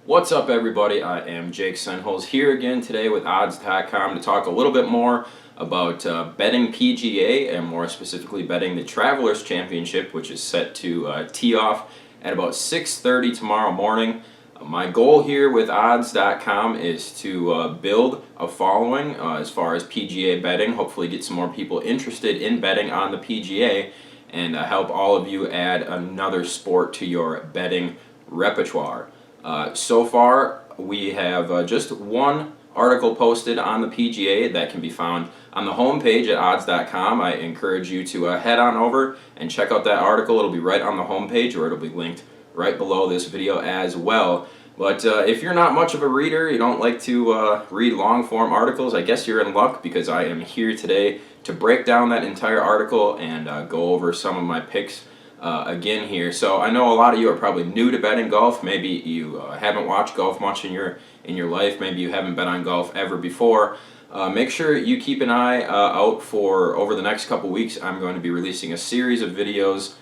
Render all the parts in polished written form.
What's up, everybody? I am Jake Senholz here again today with odds.com to talk a little bit more about betting PGA and more specifically betting the Travelers Championship, which is set to tee off at about 6:30 tomorrow morning. My goal here with odds.com is to build a following as far as PGA betting, hopefully get some more people interested in betting on the PGA, and help all of you add another sport to your betting repertoire. So far, we have just one article posted on the PGA that can be found on the homepage at odds.com. I encourage you to head on over and check out that article. It'll be right on the homepage, or it'll be linked right below this video as well. But if you're not much of a reader, you don't like to read long-form articles, I guess you're in luck, because I am here today to break down that entire article and go over some of my picks again here. So I know a lot of you are probably new to betting golf. Maybe you haven't watched golf much in your life. Maybe you haven't bet on golf ever before. Make sure you keep an eye out for, over the next couple weeks, I'm going to be releasing a series of videos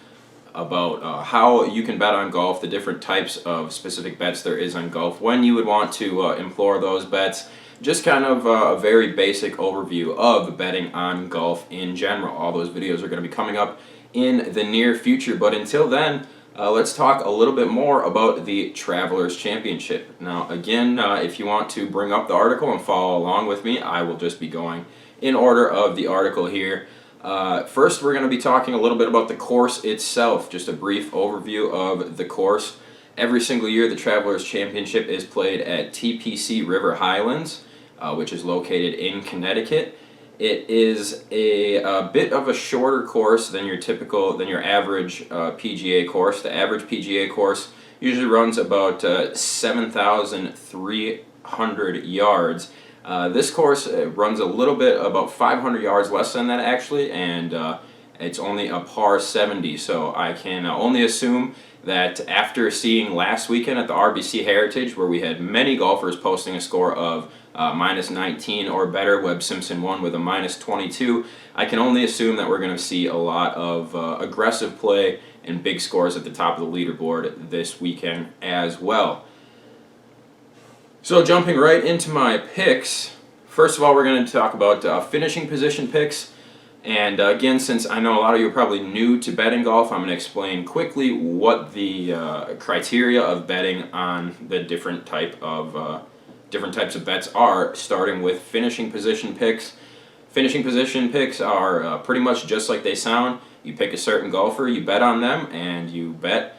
about how you can bet on golf, the different types of specific bets there is on golf, when you would want to employ those bets, just kind of a very basic overview of betting on golf in general. All those videos are going to be coming up in the near future, but until then, let's talk a little bit more about the Travelers Championship. Now again, if you want to bring up the article and follow along with me, I will just be going in order of the article here. First, we're going to be talking a little bit about the course itself, just a brief overview of the course. Every single year, the Travelers Championship is played at TPC River Highlands, which is located in Connecticut. It is a bit of a shorter course than your average PGA course. The average PGA course usually runs about 7,300 yards. This course runs a little bit, about 500 yards less than that actually, and it's only a par 70, so I can only assume that after seeing last weekend at the RBC Heritage, where we had many golfers posting a score of minus 19 or better, Webb Simpson won with a minus 22, I can only assume that we're going to see a lot of aggressive play and big scores at the top of the leaderboard this weekend as well. So jumping right into my picks, first of all, we're going to talk about finishing position picks. And again, since I know a lot of you are probably new to betting golf, I'm going to explain quickly what the criteria of betting on the different types of bets are, starting with finishing position picks. Finishing position picks are pretty much just like they sound. You pick a certain golfer, you bet on them, and you bet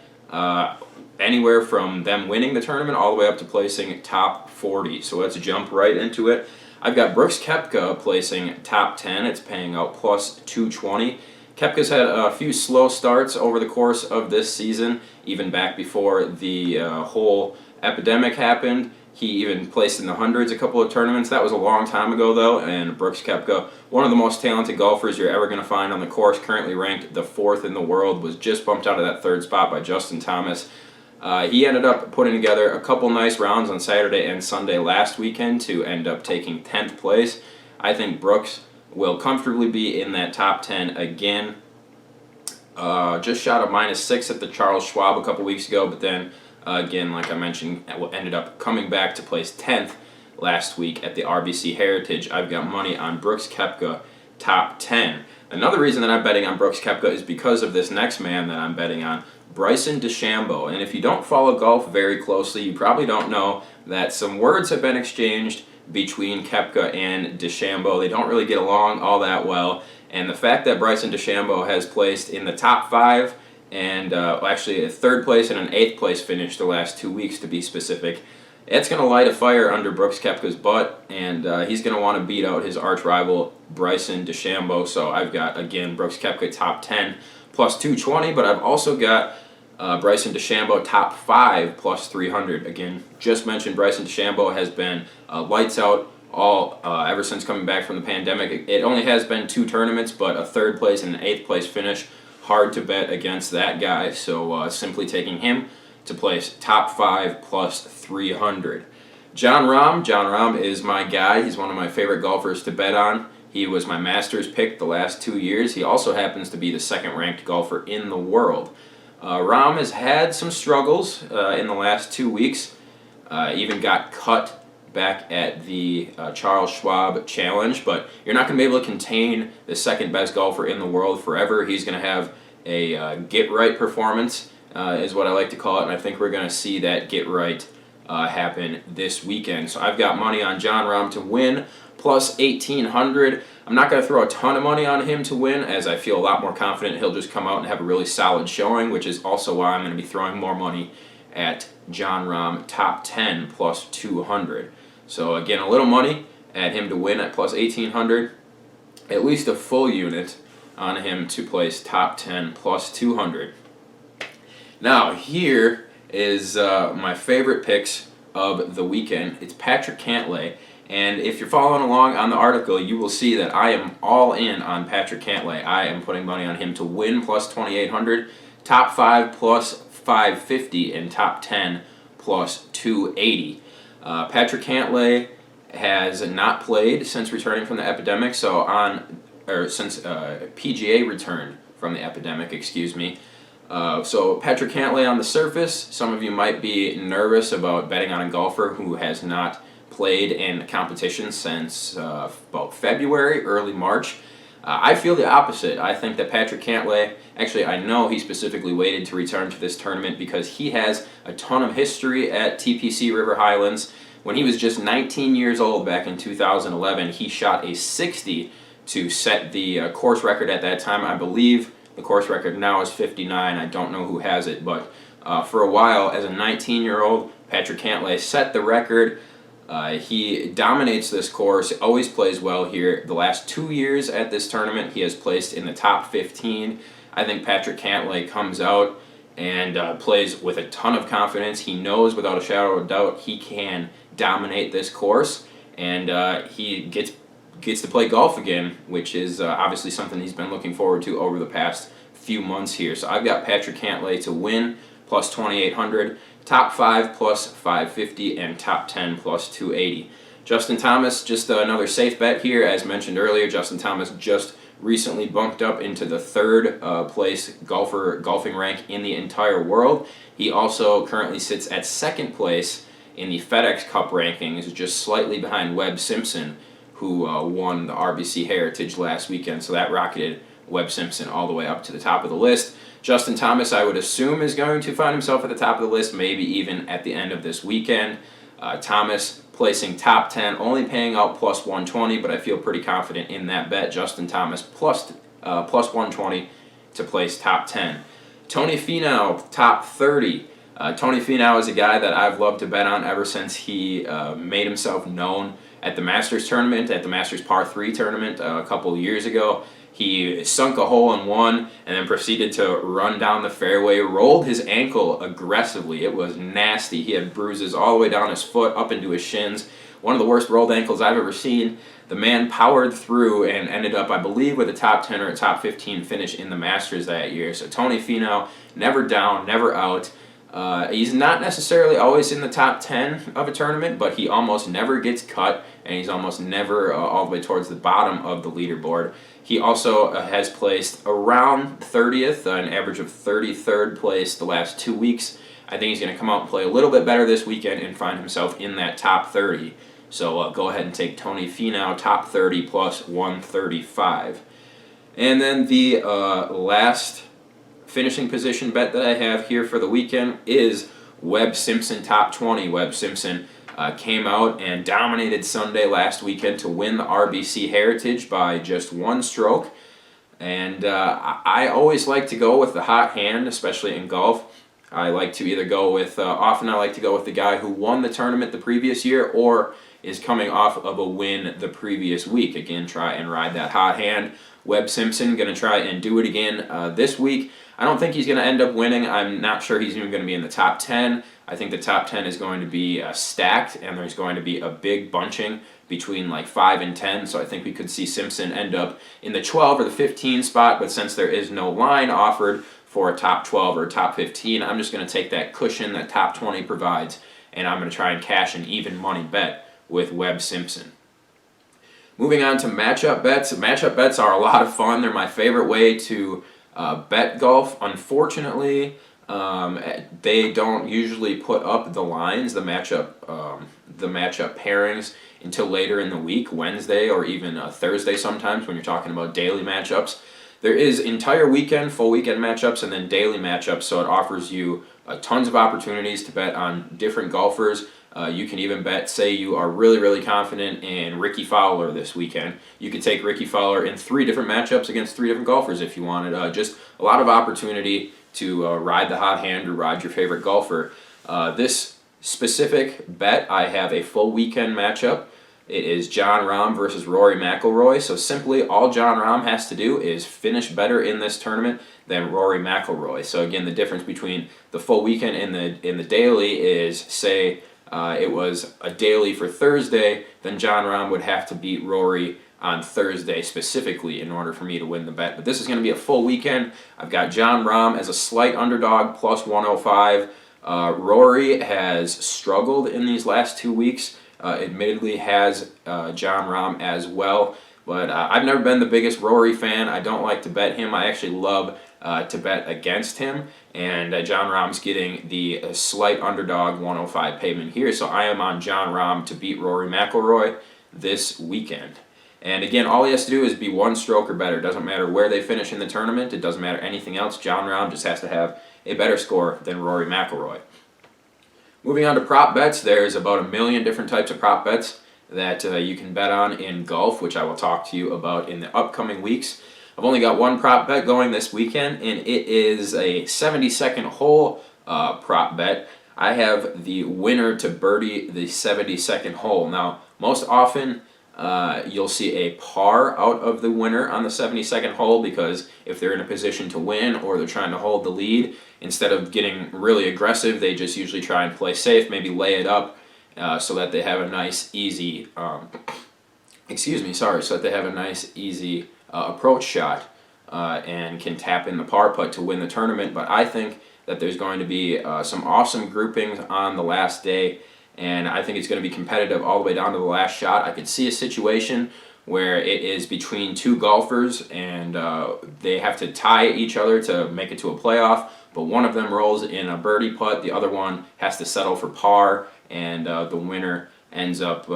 anywhere from them winning the tournament all the way up to placing top 40. So let's jump right into it. I've got Brooks Koepka placing top 10. It's paying out plus 220. Koepka's had a few slow starts over the course of this season, even back before the whole epidemic happened. He even placed in the hundreds a couple of tournaments. That was a long time ago, though, and Brooks Koepka, one of the most talented golfers you're ever going to find on the course, currently ranked the 4th in the world, was just bumped out of that 3rd spot by Justin Thomas. He ended up putting together a couple nice rounds on Saturday and Sunday last weekend to end up taking 10th place. I think Brooks will comfortably be in that top 10 again. Just shot a minus 6 at the Charles Schwab a couple weeks ago, but then again, like I mentioned, ended up coming back to place 10th last week at the RBC Heritage. I've got money on Brooks Koepka top 10. Another reason that I'm betting on Brooks Koepka is because of this next man that I'm betting on, Bryson DeChambeau. And if you don't follow golf very closely, you probably don't know that some words have been exchanged between Koepka and DeChambeau. They don't really get along all that well. And the fact that Bryson DeChambeau has placed in the top 5 and actually a 3rd place and an 8th place finish the last 2 weeks to be specific, it's going to light a fire under Brooks Koepka's butt, and he's going to want to beat out his arch rival Bryson DeChambeau. So I've got, again, Brooks Koepka top 10 plus 220, but I've also got Bryson DeChambeau top 5 plus 300. Again, just mentioned Bryson DeChambeau has been lights out all ever since coming back from the pandemic. It only has been 2 tournaments, but a 3rd place and an 8th place finish. Hard to bet against that guy, so simply taking him to place top 5 plus 300. Jon Rahm is my guy. He's one of my favorite golfers to bet on. He was my Masters pick the last 2 years. He also happens to be the 2nd ranked golfer in the world. Rahm has had some struggles in the last 2 weeks. Even got cut back at the Charles Schwab Challenge, but you're not going to be able to contain the second best golfer in the world forever. He's going to have a get-right performance, is what I like to call it, and I think we're going to see that get-right happen this weekend. So I've got money on Jon Rahm to win, plus 1,800. I'm not going to throw a ton of money on him to win, as I feel a lot more confident he'll just come out and have a really solid showing, which is also why I'm going to be throwing more money at Jon Rahm top 10 plus 200. So again, a little money at him to win at plus 1,800. At least a full unit on him to place top 10 plus 200. Now here is my favorite picks of the weekend. It's Patrick Cantlay. And if you're following along on the article, you will see that I am all in on Patrick Cantlay. I am putting money on him to win plus 2,800, top 5 plus 550, and top 10 plus 280. Patrick Cantlay has not played since returning from the epidemic, since PGA returned from the epidemic, excuse me. So Patrick Cantlay on the surface, some of you might be nervous about betting on a golfer who has not played in competition since about February, early March. I feel the opposite. I think that Patrick Cantlay, actually I know he specifically waited to return to this tournament because he has a ton of history at TPC River Highlands. When he was just 19 years old back in 2011, he shot a 60 to set the course record at that time. I believe the course record now is 59. I don't know who has it, but for a while, as a 19-year-old, Patrick Cantlay set the record. He dominates this course, always plays well here. The last 2 years at this tournament, he has placed in the top 15. I think Patrick Cantlay comes out and plays with a ton of confidence. He knows without a shadow of a doubt he can dominate this course, and he gets to play golf again, which is obviously something he's been looking forward to over the past few months here. So I've got Patrick Cantlay to win, plus 2,800, top 5 plus 550, and top 10 plus 280. Justin Thomas, just another safe bet here. As mentioned earlier, Justin Thomas just recently bumped up into the third place golfing rank in the entire world. He also currently sits at second place in the FedEx Cup rankings, just slightly behind Webb Simpson, who won the RBC Heritage last weekend. So that rocketed Webb Simpson all the way up to the top of the list. Justin Thomas, I would assume, is going to find himself at the top of the list, maybe even at the end of this weekend. Thomas placing top 10, only paying out plus 120, but I feel pretty confident in that bet. Justin Thomas plus 120 to place top 10. Tony Finau, top 30. Tony Finau is a guy that I've loved to bet on ever since he made himself known at the Masters tournament, at the Masters Par 3 tournament a couple of years ago. He sunk a hole in one and then proceeded to run down the fairway, rolled his ankle aggressively. It was nasty. He had bruises all the way down his foot, up into his shins. One of the worst rolled ankles I've ever seen. The man powered through and ended up, I believe, with a top 10 or a top 15 finish in the Masters that year. So Tony Finau, never down, never out. He's not necessarily always in the top 10 of a tournament, but he almost never gets cut, and he's almost never all the way towards the bottom of the leaderboard. He also has placed around 30th, an average of 33rd place the last 2 weeks. I think he's going to come out and play a little bit better this weekend and find himself in that top 30. So go ahead and take Tony Finau, top 30 plus 135. And then the last finishing position bet that I have here for the weekend is Webb Simpson, top 20. Webb Simpson came out and dominated Sunday last weekend to win the RBC Heritage by just one stroke. And I always like to go with the hot hand, especially in golf. I like to either go with, often I like to go with the guy who won the tournament the previous year or is coming off of a win the previous week. Again, try and ride that hot hand. Webb Simpson going to try and do it again this week. I don't think he's going to end up winning. I'm not sure he's even going to be in the top 10. I think the top 10 is going to be stacked, and there's going to be a big bunching between like 5 and 10. So I think we could see Simpson end up in the 12 or the 15 spot, but since there is no line offered for a top 12 or a top 15, I'm just going to take that cushion that top 20 provides, and I'm going to try and cash an even money bet with Webb Simpson. Moving on to matchup bets. Matchup bets are a lot of fun. They're my favorite way to bet golf. Unfortunately, They don't usually put up the lines, the matchup pairings until later in the week, Wednesday or even Thursday sometimes when you're talking about daily matchups. There is entire weekend, full weekend matchups, and then daily matchups, so it offers you tons of opportunities to bet on different golfers. You can even bet, say you are really, really confident in Ricky Fowler this weekend. You could take Ricky Fowler in 3 different matchups against 3 different golfers if you wanted. Just a lot of opportunity to ride the hot hand or ride your favorite golfer. This specific bet, I have a full weekend matchup. It is Jon Rahm versus Rory McIlroy. So simply all Jon Rahm has to do is finish better in this tournament than Rory McIlroy. So again, the difference between the full weekend and the daily is, say it was a daily for Thursday, then Jon Rahm would have to beat Rory on Thursday specifically in order for me to win the bet. But this is going to be a full weekend. I've got Jon Rahm as a slight underdog, plus 105. Rory has struggled in these last 2 weeks. Admittedly has Jon Rahm as well. But I've never been the biggest Rory fan. I don't like to bet him. I actually love to bet against him. And Jon Rahm's getting the slight underdog 105 payment here. So I am on Jon Rahm to beat Rory McIlroy this weekend. And again, all he has to do is be 1 stroke or better. It doesn't matter where they finish in the tournament. It doesn't matter anything else. Jon Rahm just has to have a better score than Rory McIlroy. Moving on to prop bets, there's about 1 million different types of prop bets that you can bet on in golf, which I will talk to you about in the upcoming weeks. I've only got 1 prop bet going this weekend, and it is a 72nd hole prop bet. I have the winner to birdie the 72nd hole. Now, most often you'll see a par out of the winner on the 72nd hole, because if they're in a position to win or they're trying to hold the lead, instead of getting really aggressive, they just usually try and play safe, maybe lay it up so that they have a nice easy approach shot and can tap in the par putt to win the tournament. But I think that there's going to be some awesome groupings on the last day, and I think it's going to be competitive all the way down to the last shot. I could see a situation where it is between 2 golfers and they have to tie each other to make it to a playoff, but one of them rolls in a birdie putt, the other one has to settle for par, and the winner ends up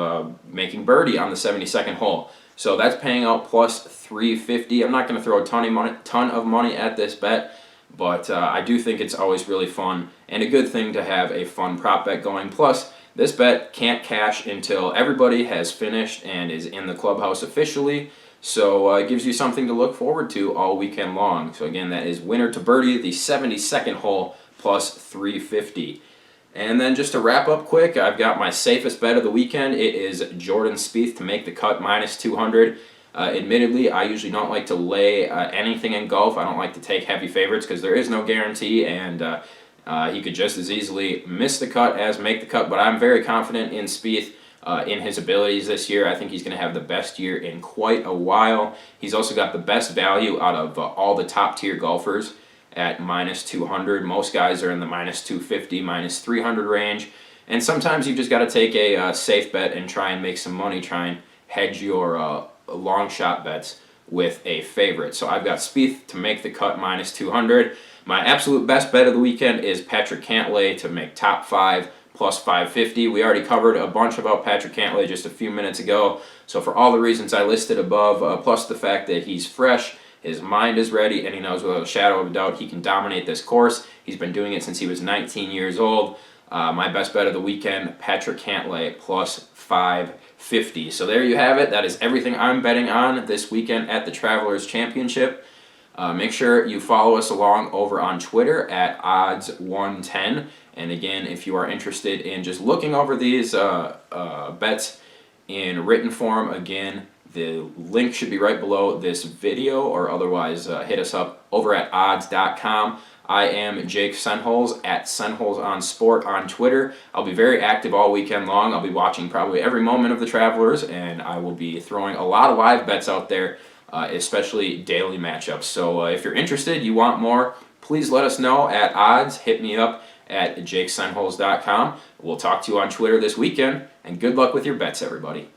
making birdie on the 72nd hole. So that's paying out plus 350. I'm not going to throw a ton of money at this bet, but I do think it's always really fun and a good thing to have a fun prop bet going. Plus, this bet can't cash until everybody has finished and is in the clubhouse officially, so it gives you something to look forward to all weekend long. So again, that is winner to birdie, the 72nd hole, plus 350. And then just to wrap up quick, I've got my safest bet of the weekend. It is Jordan Spieth to make the cut, minus 200. Admittedly, I usually don't like to lay anything in golf. I don't like to take heavy favorites because there is no guarantee, and he could just as easily miss the cut as make the cut. But I'm very confident in Spieth, in his abilities this year. I think he's going to have the best year in quite a while. He's also got the best value out of all the top-tier golfers at minus 200. Most guys are in the minus 250, minus 300 range. And sometimes you've just got to take a safe bet and try and make some money, try and hedge your long shot bets with a favorite. So I've got Spieth to make the cut, minus 200. My absolute best bet of the weekend is Patrick Cantlay to make top 5, plus 550. We already covered a bunch about Patrick Cantlay just a few minutes ago. So for all the reasons I listed above, plus the fact that he's fresh, his mind is ready, and he knows without a shadow of a doubt he can dominate this course. He's been doing it since he was 19 years old. My best bet of the weekend, Patrick Cantlay, plus 550. So there you have it. That is everything I'm betting on this weekend at the Travelers Championship. Make sure you follow us along over on Twitter at odds110. And again, if you are interested in just looking over these bets in written form, again, the link should be right below this video, or otherwise hit us up over at odds.com. I am Jake Senholz at Senholz on Sport on Twitter. I'll be very active all weekend long. I'll be watching probably every moment of the Travelers, and I will be throwing a lot of live bets out there, especially daily matchups. So if you're interested, you want more, please let us know at odds. Hit me up at jakesenholz.com. We'll talk to you on Twitter this weekend, and good luck with your bets, everybody.